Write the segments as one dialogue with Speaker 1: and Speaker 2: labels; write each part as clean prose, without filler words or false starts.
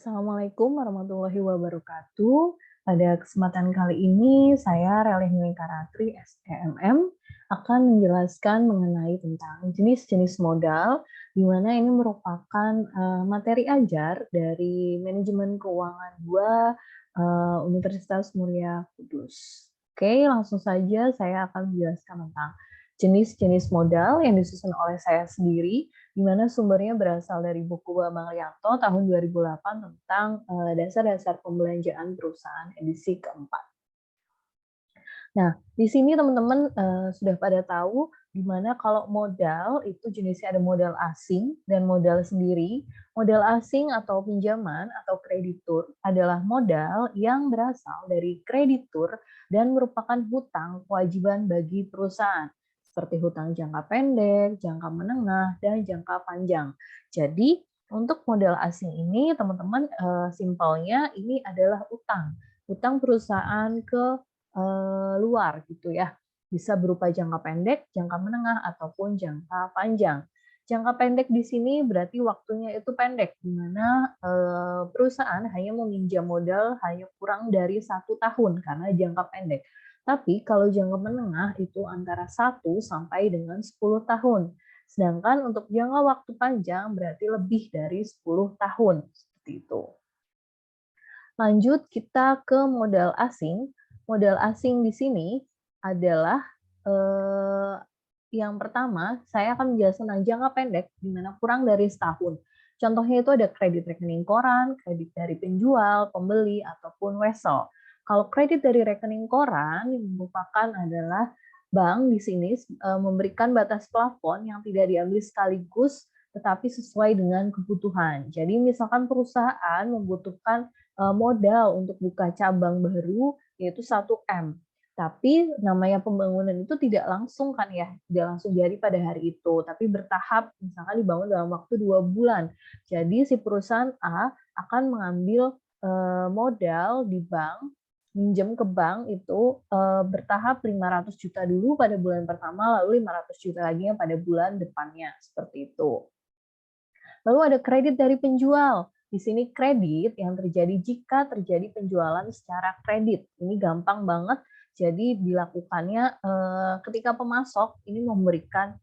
Speaker 1: Assalamualaikum warahmatullahi wabarakatuh. Pada kesempatan kali ini, saya Relih Karatri, SEMM, akan menjelaskan mengenai tentang jenis-jenis modal, di mana ini merupakan materi ajar dari Manajemen Keuangan 2 Universitas Muria Kudus. Oke, langsung saja saya akan menjelaskan tentang jenis-jenis modal yang disusun oleh saya sendiri, di mana sumbernya berasal dari buku Bambang Lianto tahun 2008 tentang dasar-dasar pembelanjaan perusahaan edisi keempat. Nah, di sini teman-teman sudah pada tahu di mana kalau modal itu jenisnya ada modal asing dan modal sendiri. Modal asing atau pinjaman atau kreditur adalah modal yang berasal dari kreditur dan merupakan hutang kewajiban bagi perusahaan seperti hutang jangka pendek, jangka menengah, dan jangka panjang. Jadi, untuk modal asing ini teman-teman simpelnya ini adalah utang. Utang perusahaan ke luar gitu ya. Bisa berupa jangka pendek, jangka menengah, ataupun jangka panjang. Jangka pendek di sini berarti waktunya itu pendek, di mana perusahaan hanya meminjam modal hanya kurang dari 1 tahun karena jangka pendek. Tapi kalau jangka menengah itu antara 1 sampai dengan 10 tahun. Sedangkan untuk jangka waktu panjang berarti lebih dari 10 tahun. Seperti itu. Lanjut kita ke modal asing. Modal asing di sini adalah yang pertama, saya akan menjelaskan tentang jangka pendek, di mana kurang dari setahun. Contohnya itu ada kredit rekening koran, kredit dari penjual, pembeli, ataupun wesel. Kalau kredit dari rekening koran yang merupakan adalah bank di sini memberikan batas plafon yang tidak diambil sekaligus, tetapi sesuai dengan kebutuhan. Jadi misalkan perusahaan membutuhkan modal untuk buka cabang baru yaitu 1 M. Tapi namanya pembangunan itu tidak langsung kan ya, tidak langsung jadi pada hari itu, tapi bertahap, misalkan dibangun dalam waktu 2 bulan. Jadi si perusahaan A akan mengambil modal di bank, minjem ke bank itu bertahap 500 juta dulu pada bulan pertama, lalu 500 juta lagi yang pada bulan depannya, seperti itu. Lalu ada kredit dari penjual. Di sini kredit yang terjadi jika terjadi penjualan secara kredit. Ini gampang banget. Jadi dilakukannya ketika pemasok ini memberikan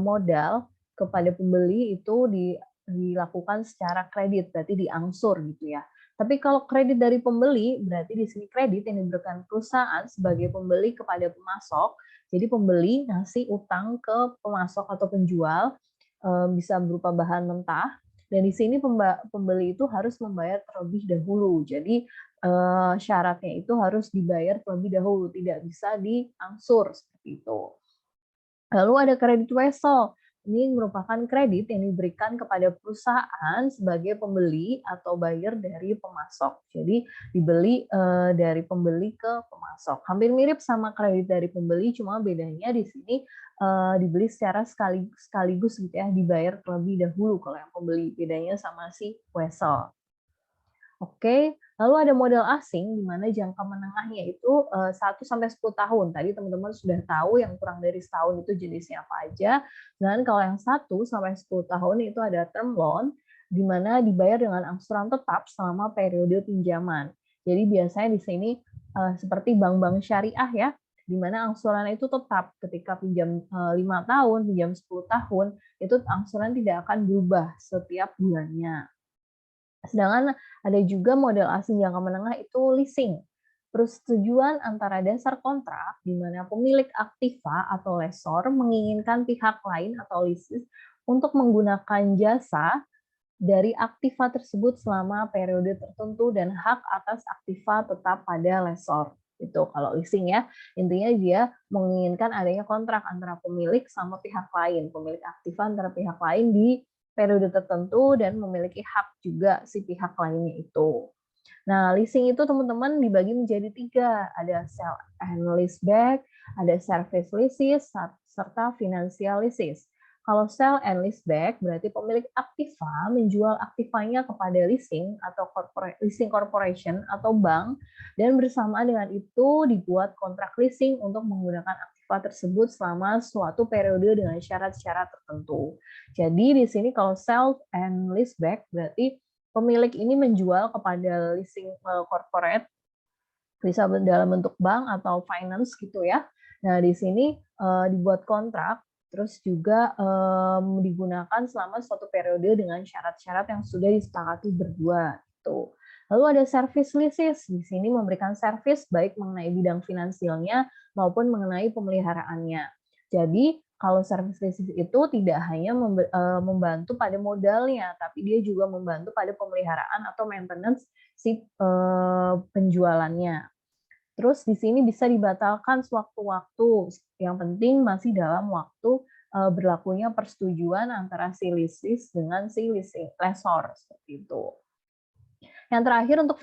Speaker 1: modal kepada pembeli itu dilakukan secara kredit, berarti diangsur gitu ya. Tapi kalau kredit dari pembeli, berarti di sini kredit yang diberikan perusahaan sebagai pembeli kepada pemasok. Jadi pembeli ngasih utang ke pemasok atau penjual, bisa berupa bahan mentah, dan di sini pembeli itu harus membayar terlebih dahulu. Jadi syaratnya itu harus dibayar terlebih dahulu, tidak bisa diangsur seperti itu. Lalu ada kredit wesel. Ini merupakan kredit yang diberikan kepada perusahaan sebagai pembeli atau buyer dari pemasok. Jadi dibeli dari pembeli ke pemasok. Hampir mirip sama kredit dari pembeli, cuma bedanya di sini dibeli secara sekaligus gitu ya, dibayar terlebih dahulu kalau yang pembeli. Bedanya sama si wesel. Oke, lalu ada modal asing di mana jangka menengahnya itu 1 sampai 10 tahun. Tadi teman-teman sudah tahu yang kurang dari setahun itu jenisnya apa aja. Dan kalau yang 1 sampai 10 tahun itu ada term loan, di mana dibayar dengan angsuran tetap selama periode pinjaman. Jadi biasanya di sini seperti bank-bank syariah ya, di mana angsuran itu tetap ketika pinjam 5 tahun, pinjam 10 tahun, itu angsuran tidak akan berubah setiap bulannya. Sedangkan ada juga modal asing jangka menengah itu leasing. Persetujuan antara dasar kontrak di mana pemilik aktiva atau lessor menginginkan pihak lain atau leases untuk menggunakan jasa dari aktiva tersebut selama periode tertentu dan hak atas aktiva tetap pada lessor. Itu kalau leasing ya, intinya dia menginginkan adanya kontrak antara pemilik sama pihak lain, pemilik aktiva antara pihak lain di periode tertentu dan memiliki hak juga si pihak lainnya itu. Nah, leasing itu teman-teman dibagi menjadi 3, ada sell and leaseback, ada service leases, serta financial leases. Kalau sell and leaseback berarti pemilik aktiva menjual aktivanya kepada leasing atau leasing corporation atau bank, dan bersamaan dengan itu dibuat kontrak leasing untuk menggunakan aktiva tersebut selama suatu periode dengan syarat-syarat tertentu. Jadi di sini kalau sell and leaseback berarti pemilik ini menjual kepada leasing corporate, bisa dalam bentuk bank atau finance gitu ya. Nah, di sini dibuat kontrak, terus juga digunakan selama suatu periode dengan syarat-syarat yang sudah disepakati berdua gitu. Lalu ada service leases, di sini memberikan servis baik mengenai bidang finansialnya maupun mengenai pemeliharaannya. Jadi kalau service leases itu tidak hanya membantu pada modalnya, tapi dia juga membantu pada pemeliharaan atau maintenance si penjualannya. Terus di sini bisa dibatalkan sewaktu-waktu. Yang penting masih dalam waktu berlakunya persetujuan antara si leases dengan si lessor seperti itu. Yang terakhir untuk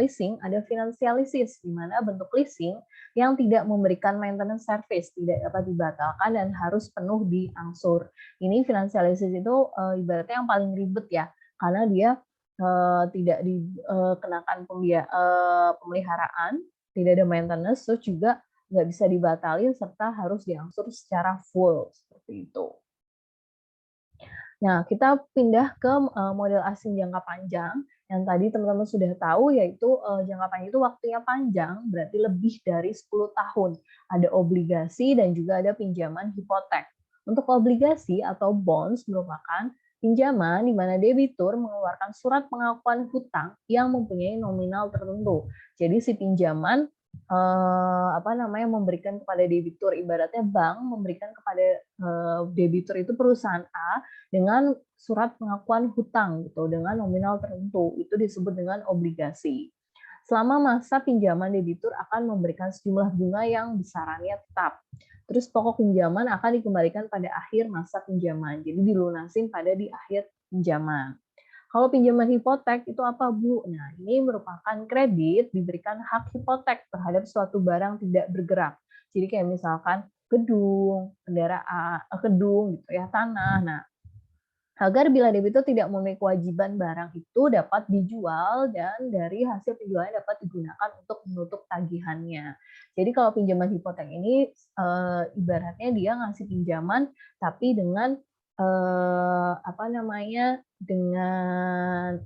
Speaker 1: leasing ada financial leases, di mana bentuk leasing yang tidak memberikan maintenance service, tidak dapat dibatalkan dan harus penuh diangsur. Ini financial leases itu ibaratnya yang paling ribet ya, karena dia tidak dikenakan pemeliharaan, tidak ada maintenance, terus juga nggak bisa dibatalin serta harus diangsur secara full seperti itu. Nah, kita pindah ke model asing jangka panjang yang tadi teman-teman sudah tahu, yaitu jangka panjang itu waktunya panjang, berarti lebih dari 10 tahun. Ada obligasi dan juga ada pinjaman hipotek. Untuk obligasi atau bonds merupakan pinjaman di mana debitur mengeluarkan surat pengakuan hutang yang mempunyai nominal tertentu. Jadi si pinjaman memberikan kepada debitur, ibaratnya bank memberikan kepada debitur itu perusahaan A dengan surat pengakuan hutang gitu dengan nominal tertentu, itu disebut dengan obligasi. Selama masa pinjaman debitur akan memberikan sejumlah bunga yang besarannya tetap. Terus pokok pinjaman akan dikembalikan pada akhir masa pinjaman, jadi dilunasin pada di akhir pinjaman. Kalau pinjaman hipotek itu apa, Bu? Nah, ini merupakan kredit diberikan hak hipotek terhadap suatu barang tidak bergerak. Jadi kayak misalkan gedung, kendaraan, gedung gitu ya, tanah. Nah, agar bila debitur tidak memiliki kewajiban barang itu dapat dijual dan dari hasil penjualannya dapat digunakan untuk menutup tagihannya. Jadi kalau pinjaman hipotek ini ibaratnya dia ngasih pinjaman tapi dengan dengan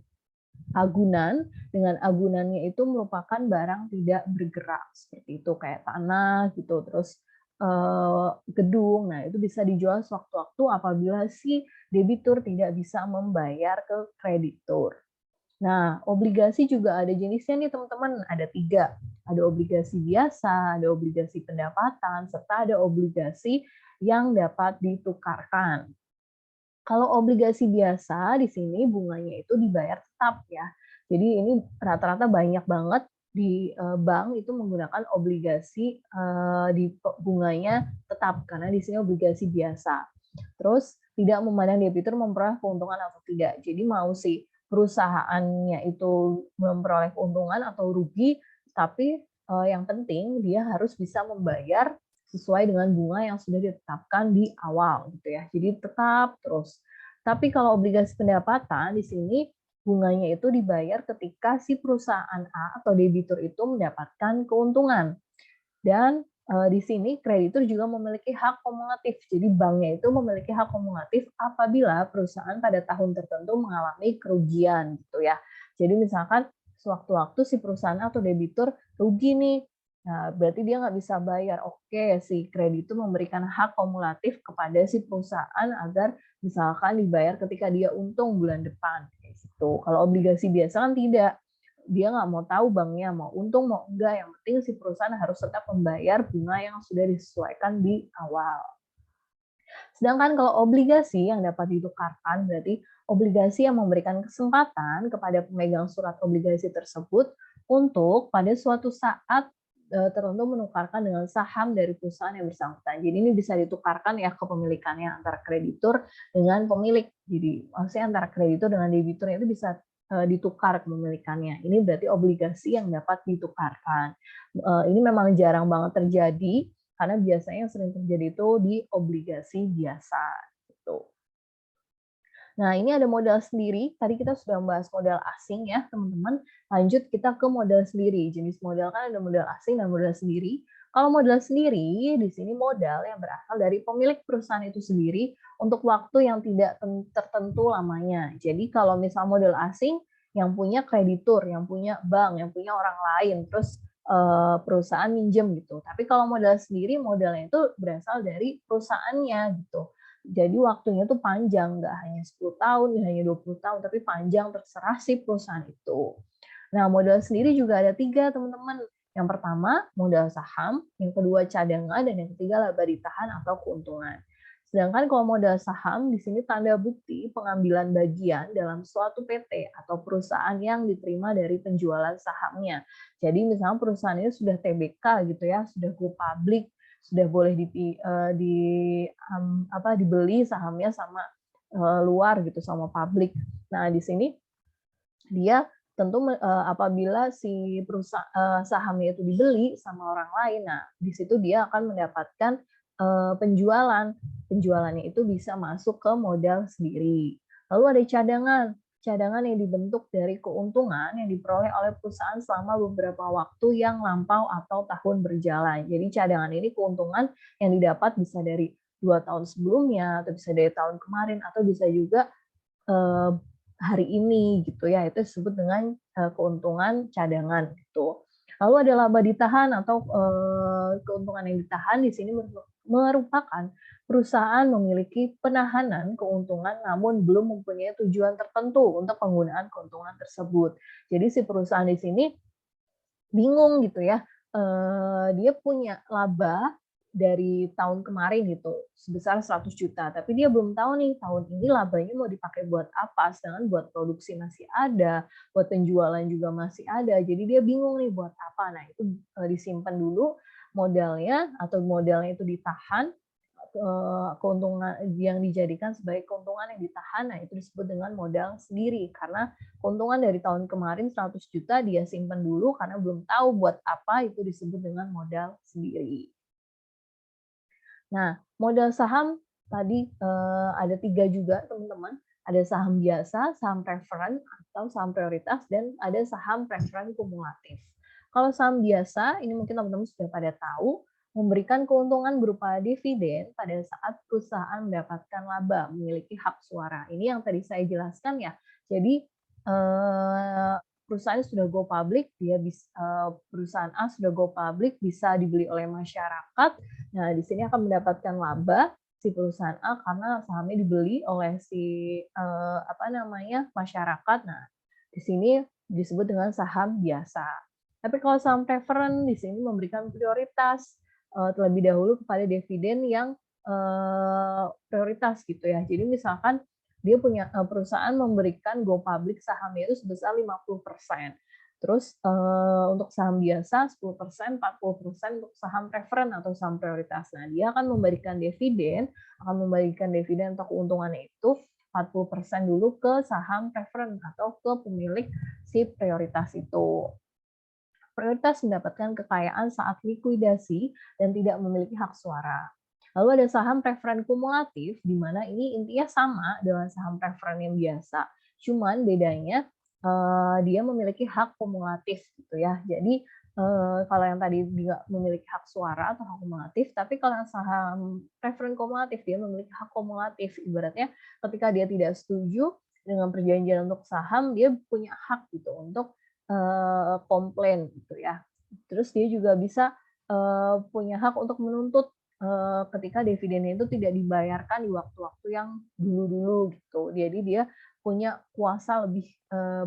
Speaker 1: agunannya itu merupakan barang tidak bergerak seperti itu kayak tanah gitu, terus gedung. Nah, itu bisa dijual sewaktu-waktu apabila si debitur tidak bisa membayar ke kreditur. Nah, obligasi juga ada jenisnya nih teman-teman, ada 3. Ada obligasi biasa, ada obligasi pendapatan, serta ada obligasi yang dapat ditukarkan. Kalau obligasi biasa di sini bunganya itu dibayar tetap ya. Jadi ini rata-rata banyak banget di bank itu menggunakan obligasi di bunganya tetap karena di sini obligasi biasa. Terus tidak memandang debitur memperoleh keuntungan atau tidak. Jadi mau si perusahaannya itu memperoleh keuntungan atau rugi, tapi yang penting dia harus bisa membayar sesuai dengan bunga yang sudah ditetapkan di awal gitu ya. Jadi tetap terus. Tapi kalau obligasi pendapatan di sini bunganya itu dibayar ketika si perusahaan A atau debitur itu mendapatkan keuntungan. Dan di sini kreditur juga memiliki hak kumulatif. Jadi banknya itu memiliki hak kumulatif apabila perusahaan pada tahun tertentu mengalami kerugian gitu ya. Jadi misalkan sewaktu-waktu si perusahaan atau debitur rugi nih, nah, berarti dia nggak bisa bayar. Oke, si kreditur memberikan hak kumulatif kepada si perusahaan agar misalkan dibayar ketika dia untung bulan depan. Gitu. Kalau obligasi biasa kan tidak. Dia nggak mau tahu banknya mau untung mau enggak. Yang penting si perusahaan harus tetap membayar bunga yang sudah disesuaikan di awal. Sedangkan kalau obligasi yang dapat ditukarkan berarti obligasi yang memberikan kesempatan kepada pemegang surat obligasi tersebut untuk pada suatu saat tertentu menukarkan dengan saham dari perusahaan yang bersangkutan. Jadi ini bisa ditukarkan ya kepemilikannya antara kreditur dengan pemilik. Jadi maksudnya antara kreditur dengan debitur itu bisa ditukar kepemilikannya. Ini berarti obligasi yang dapat ditukarkan. Ini memang jarang banget terjadi karena biasanya yang sering terjadi itu di obligasi biasa. Gitu. Nah, ini ada modal sendiri. Tadi kita sudah membahas modal asing ya, teman-teman. Lanjut kita ke modal sendiri. Jenis modal kan ada modal asing dan modal sendiri. Kalau modal sendiri, di sini modal yang berasal dari pemilik perusahaan itu sendiri untuk waktu yang tidak tertentu lamanya. Jadi kalau misal modal asing, yang punya kreditur, yang punya bank, yang punya orang lain, terus perusahaan minjem gitu. Tapi kalau modal sendiri, modalnya itu berasal dari perusahaannya gitu. Jadi waktunya tuh panjang, nggak hanya 10 tahun, nggak hanya 20 tahun, tapi panjang terserah si perusahaan itu. Nah, modal sendiri juga ada 3, teman-teman. Yang pertama, modal saham, yang kedua cadangan, dan yang ketiga laba ditahan atau keuntungan. Sedangkan kalau modal saham, di sini tanda bukti pengambilan bagian dalam suatu PT atau perusahaan yang diterima dari penjualan sahamnya. Jadi misalnya perusahaan ini sudah TBK gitu ya, sudah go public, sudah boleh dibeli sahamnya sama luar gitu, sama publik. Nah, di sini dia tentu apabila si sahamnya itu dibeli sama orang lain, nah di situ dia akan mendapatkan penjualan. Penjualannya itu bisa masuk ke modal sendiri. Lalu ada cadangan. Cadangan yang dibentuk dari keuntungan yang diperoleh oleh perusahaan selama beberapa waktu yang lampau atau tahun berjalan. Jadi cadangan ini keuntungan yang didapat bisa dari 2 tahun sebelumnya, atau bisa dari tahun kemarin, atau bisa juga hari ini gitu ya, itu disebut dengan keuntungan cadangan gitu. Lalu ada laba ditahan atau keuntungan yang ditahan di sini merupakan perusahaan memiliki penahanan keuntungan namun belum mempunyai tujuan tertentu untuk penggunaan keuntungan tersebut. Jadi si perusahaan di sini bingung gitu ya, dia punya laba dari tahun kemarin gitu, sebesar 100 juta, tapi dia belum tahu nih tahun ini labanya mau dipakai buat apa, sedangkan buat produksi masih ada, buat penjualan juga masih ada, jadi dia bingung nih buat apa. Nah itu disimpan dulu modalnya, atau modalnya itu ditahan, keuntungan yang dijadikan sebagai keuntungan yang ditahan, nah itu disebut dengan modal sendiri, karena keuntungan dari tahun kemarin 100 juta dia simpan dulu karena belum tahu buat apa, itu disebut dengan modal sendiri. Nah, modal saham tadi ada 3 juga teman-teman, ada saham biasa, saham preferen atau saham prioritas, dan ada saham preferen kumulatif. Kalau saham biasa, ini mungkin teman-teman sudah pada tahu, memberikan keuntungan berupa dividen pada saat perusahaan mendapatkan laba, memiliki hak suara. Ini yang tadi saya jelaskan ya. Jadi perusahaan sudah go public, perusahaan A sudah go public, bisa dibeli oleh masyarakat. Nah, di sini akan mendapatkan laba si perusahaan A karena sahamnya dibeli oleh si masyarakat. Nah, di sini disebut dengan saham biasa. Tapi kalau saham preferen di sini memberikan prioritas terlebih dahulu kepada dividen yang prioritas gitu ya. Jadi misalkan dia punya perusahaan memberikan go public sahamnya itu sebesar 50%. Terus untuk saham biasa 10%, 40% untuk saham preferen atau saham prioritas. Nah, dia akan memberikan dividen atau keuntungannya itu 40% dulu ke saham preferen atau ke pemilik si prioritas itu. Prioritas mendapatkan kekayaan saat likuidasi dan tidak memiliki hak suara. Lalu ada saham preferen kumulatif, di mana ini intinya sama dengan saham preferen yang biasa, cuman bedanya dia memiliki hak kumulatif gitu ya. Jadi kalau yang tadi dia memiliki hak suara atau hak kumulatif, tapi kalau yang saham preferen kumulatif dia memiliki hak kumulatif. Ibaratnya ketika dia tidak setuju dengan perjanjian untuk saham, dia punya hak gitu untuk komplain gitu ya. Terus dia juga bisa punya hak untuk menuntut ketika dividennya itu tidak dibayarkan di waktu-waktu yang dulu-dulu gitu. Jadi dia punya kuasa lebih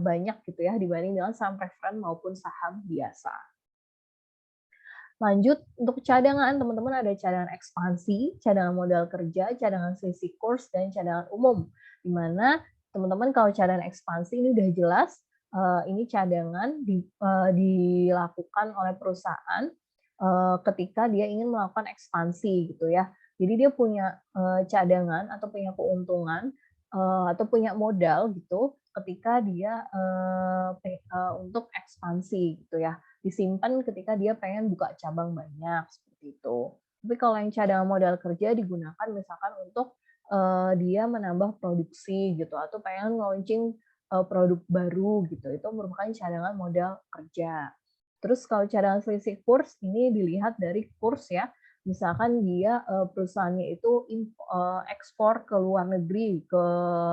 Speaker 1: banyak gitu ya dibanding dengan saham preferen maupun saham biasa. Lanjut untuk cadangan, teman-teman ada cadangan ekspansi, cadangan modal kerja, cadangan selisih kurs, dan cadangan umum. Di mana teman-teman kalau cadangan ekspansi ini udah jelas, ini cadangan dilakukan oleh perusahaan ketika dia ingin melakukan ekspansi gitu ya. Jadi dia punya cadangan atau punya keuntungan atau punya modal gitu ketika dia untuk ekspansi gitu ya, disimpan ketika dia pengen buka cabang banyak seperti itu. Tapi kalau yang cadangan modal kerja digunakan misalkan untuk dia menambah produksi gitu atau pengen launching produk baru gitu, itu merupakan cadangan modal kerja. Terus kalau cadangan selisih kurs ini dilihat dari kurs ya, misalkan dia perusahaannya itu ekspor ke luar negeri,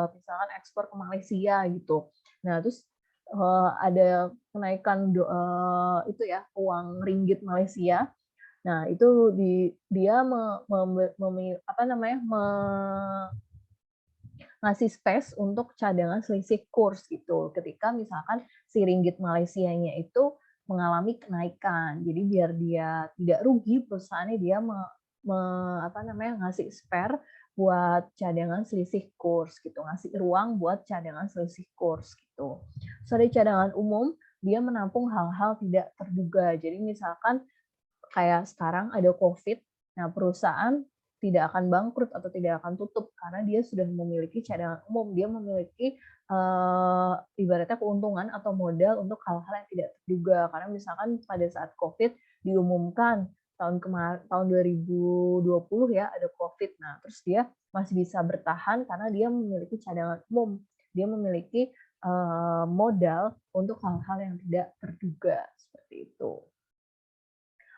Speaker 1: misalkan ekspor ke Malaysia gitu. Nah, terus ada kenaikan itu ya, uang ringgit Malaysia. Nah, itu dia apa namanya, ngasih space untuk cadangan selisih kurs gitu. Ketika misalkan si ringgit Malaysianya itu mengalami kenaikan. Jadi biar dia tidak rugi, perusahaannya dia apa namanya, ngasih spare buat cadangan selisih kurs gitu, ngasih ruang buat cadangan selisih kurs gitu. So, dari cadangan umum dia menampung hal-hal tidak terduga. Jadi misalkan kayak sekarang ada COVID, nah perusahaan tidak akan bangkrut atau tidak akan tutup karena dia sudah memiliki cadangan umum, dia memiliki ibaratnya keuntungan atau modal untuk hal-hal yang tidak terduga. Karena misalkan pada saat COVID diumumkan tahun 2020 ya ada COVID, nah terus dia masih bisa bertahan karena dia memiliki cadangan umum, dia memiliki modal untuk hal-hal yang tidak terduga seperti itu.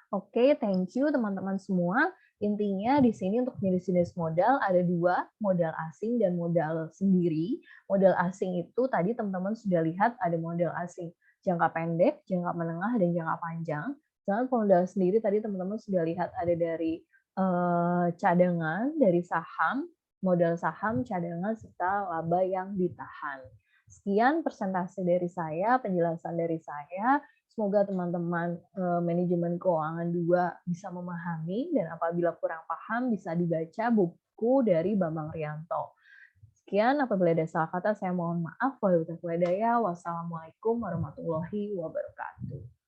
Speaker 1: Oke, thank you teman-teman semua. Intinya di sini untuk jenis-jenis modal ada dua, modal asing dan modal sendiri. Modal asing itu tadi teman-teman sudah lihat ada modal asing jangka pendek, jangka menengah, dan jangka panjang. Sedangkan modal sendiri tadi teman-teman sudah lihat ada dari cadangan, dari saham, modal saham, cadangan, serta laba yang ditahan. Sekian persentase dari saya, penjelasan dari saya. Semoga teman-teman manajemen keuangan 2 bisa memahami, dan apabila kurang paham bisa dibaca buku dari Bambang Rianto. Sekian, apabila ada salah kata saya mohon maaf. Wassalamualaikum warahmatullahi wabarakatuh.